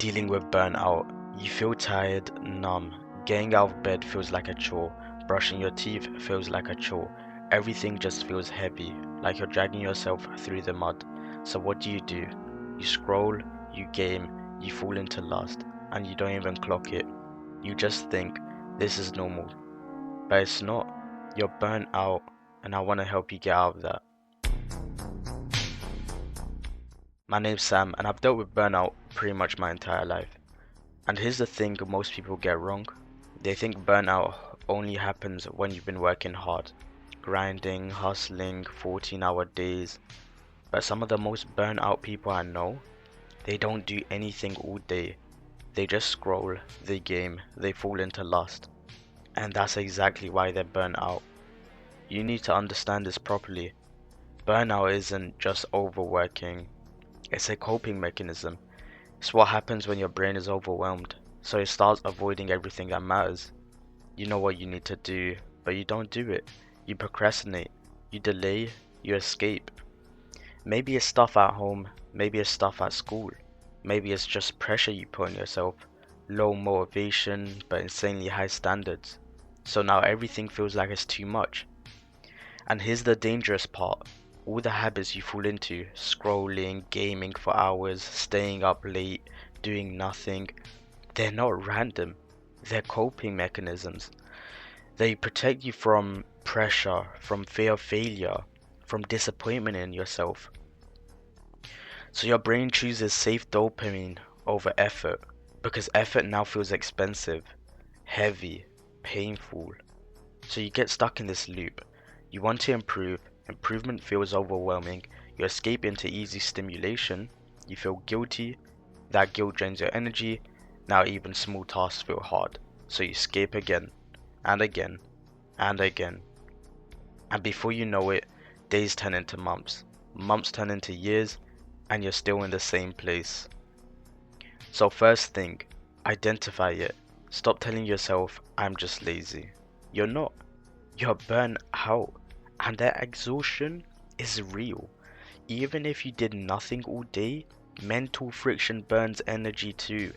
Dealing with burnout, you feel tired, numb. Getting out of bed feels like a chore. Brushing your teeth feels like a chore. Everything just feels heavy, like you're dragging yourself through the mud. So what do? You scroll, you game, you fall into lust, and you don't even clock it. You just think, this is normal. But it's not. You're burnt out, and I want to help you get out of that. My name's Sam, and I've dealt with burnout pretty much my entire life. And here's the thing most people get wrong. They think burnout only happens when you've been working hard, grinding, hustling, 14-hour days. But some of the most burnt out people I know, they don't do anything all day. They just scroll, they game, they fall into lust. And that's exactly why they're burnt out. You need to understand this properly. Burnout isn't just overworking, it's a coping mechanism. It's what happens when your brain is overwhelmed, so it starts avoiding everything that matters. You know what you need to do, but you don't do it. You procrastinate, you delay, you escape. Maybe it's stuff at home, maybe it's stuff at school, maybe it's just pressure you put on yourself. Low motivation, but insanely high standards. So now everything feels like it's too much. And here's the dangerous part. All the habits you fall into, scrolling, gaming for hours, staying up late, doing nothing, they're not random. They're coping mechanisms. They protect you from pressure, from fear of failure, from disappointment in yourself. So your brain chooses safe dopamine over effort because effort now feels expensive, heavy, painful. So you get stuck in this loop. You want to improve, improvement feels overwhelming, you escape into easy stimulation, you feel guilty, that guilt drains your energy, now even small tasks feel hard. So you escape again, and again, and again. And before you know it, days turn into months turn into years, and you're still in the same place. So first thing, identify it. Stop telling yourself, I'm just lazy. You're not. You're burnt out. And that exhaustion is real. Even if you did nothing all day, mental friction burns energy too.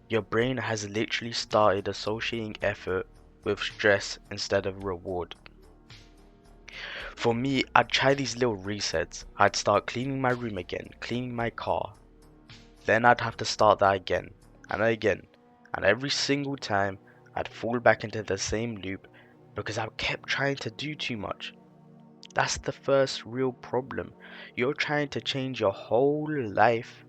Your brain has literally started associating effort with stress instead of reward. For me, I'd try these little resets. I'd start cleaning my room again, cleaning my car. Then I'd have to start that again, and again. And every single time, I'd fall back into the same loop because I kept trying to do too much. That's the first real problem. You're trying to change your whole life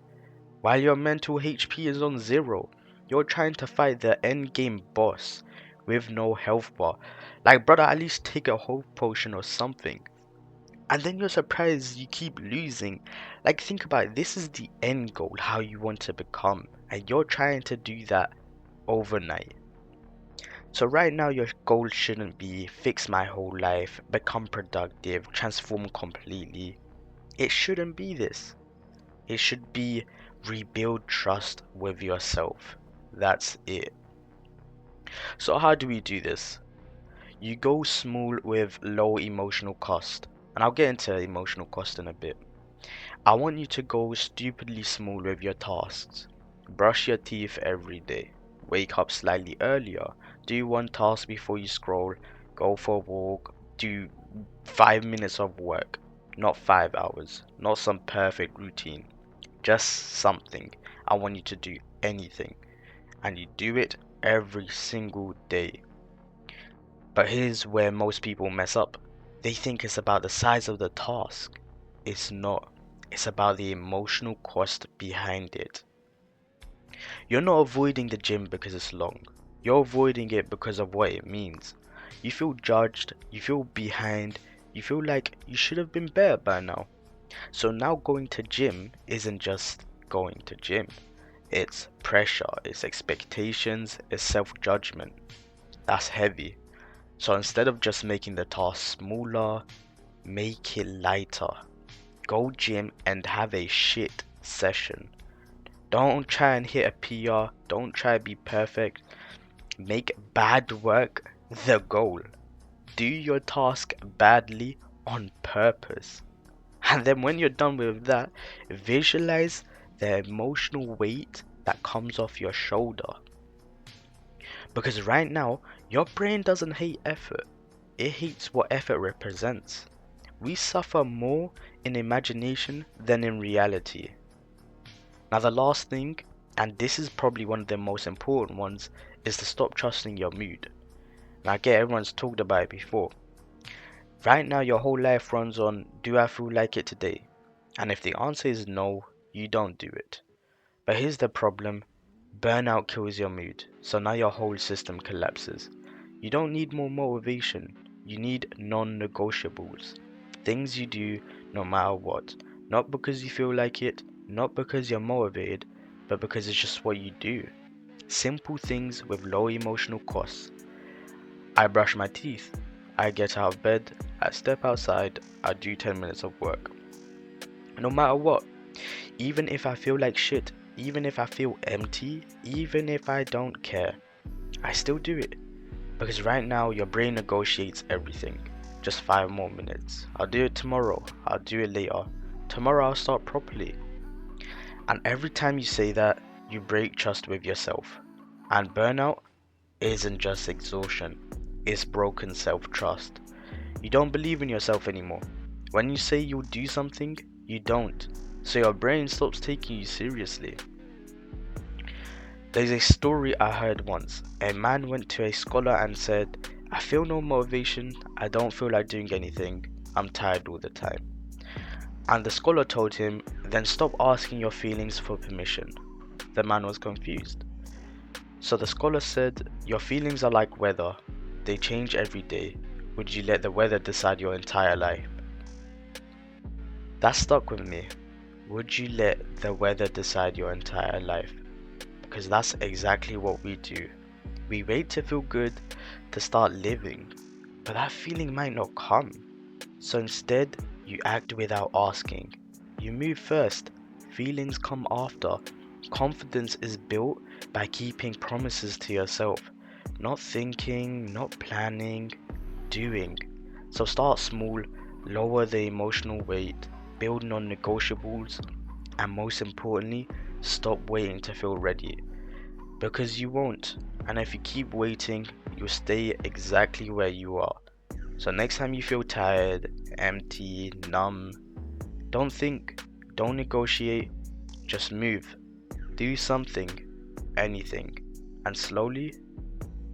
while your mental HP is on zero. You're trying to fight the endgame boss with no health bar. Like, brother, at least take a health potion or something. And then you're surprised you keep losing. Like, think about it. This is the end goal, how you want to become. And you're trying to do that overnight. So right now your goal shouldn't be fix my whole life, become productive, transform completely. It shouldn't be this. It should be rebuild trust with yourself. That's it. So how do we do this? You go small with low emotional cost. And I'll get into emotional cost in a bit. I want you to go stupidly small with your tasks. Brush your teeth every day. Wake up slightly earlier. Do one task before you scroll. Go for a walk. Do 5 minutes of work. Not 5 hours. Not some perfect routine. Just something. I want you to do anything. And you do it every single day. But here's where most people mess up. They think it's about the size of the task. It's not. It's about the emotional cost behind it. You're not avoiding the gym because it's long. You're avoiding it because of what it means. You feel judged, you feel behind, you feel like you should have been better by now. So now going to gym isn't just going to gym. It's pressure, it's expectations, it's self-judgment. That's heavy. So instead of just making the task smaller, make it lighter. Go gym and have a shit session. Don't try and hit a PR. Don't try to be perfect. Make bad work the goal. Do your task badly on purpose. And then when you're done with that, visualize the emotional weight that comes off your shoulder. Because right now, your brain doesn't hate effort, it hates what effort represents. We suffer more in imagination than in reality. Now, the last thing, and this is probably one of the most important ones, is to stop trusting your mood. Now, I get everyone's talked about it before. Right now, your whole life runs on, do I feel like it today? And if the answer is no, you don't do it. But here's the problem, burnout kills your mood, so now your whole system collapses. You don't need more motivation, you need non-negotiables. Things you do no matter what. Not because you feel like it, not because you're motivated, but because it's just what you do. Simple things with low emotional costs. I brush my teeth, I get out of bed, I step outside, I do 10 minutes of work. No matter what, even if I feel like shit, even if I feel empty, even if I don't care, I still do it. Because right now your brain negotiates everything. Just 5 more minutes. I'll do it tomorrow. I'll do it later. Tomorrow I'll start properly. And every time you say that, you break trust with yourself. And burnout isn't just exhaustion, it's broken self-trust. You don't believe in yourself anymore. When you say you'll do something, you don't. So your brain stops taking you seriously. There's a story I heard once. A man went to a scholar and said, I feel no motivation, I don't feel like doing anything, I'm tired all the time. And the scholar told him, then stop asking your feelings for permission. The man was confused. So the scholar said, your feelings are like weather, they change every day. Would you let the weather decide your entire life? That stuck with me. Would you let the weather decide your entire life? Because that's exactly what we do. We wait to feel good to start living, but that feeling might not come. So instead, you act without asking. You move first, feelings come after. Confidence is built by keeping promises to yourself. Not thinking, not planning, doing. So start small, lower the emotional weight, build non-negotiables, and most importantly, stop waiting to feel ready. Because you won't, and if you keep waiting, you'll stay exactly where you are. So next time you feel tired, empty, numb, don't think, don't negotiate, just move. Do something, anything, and slowly,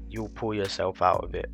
you'll pull yourself out of it.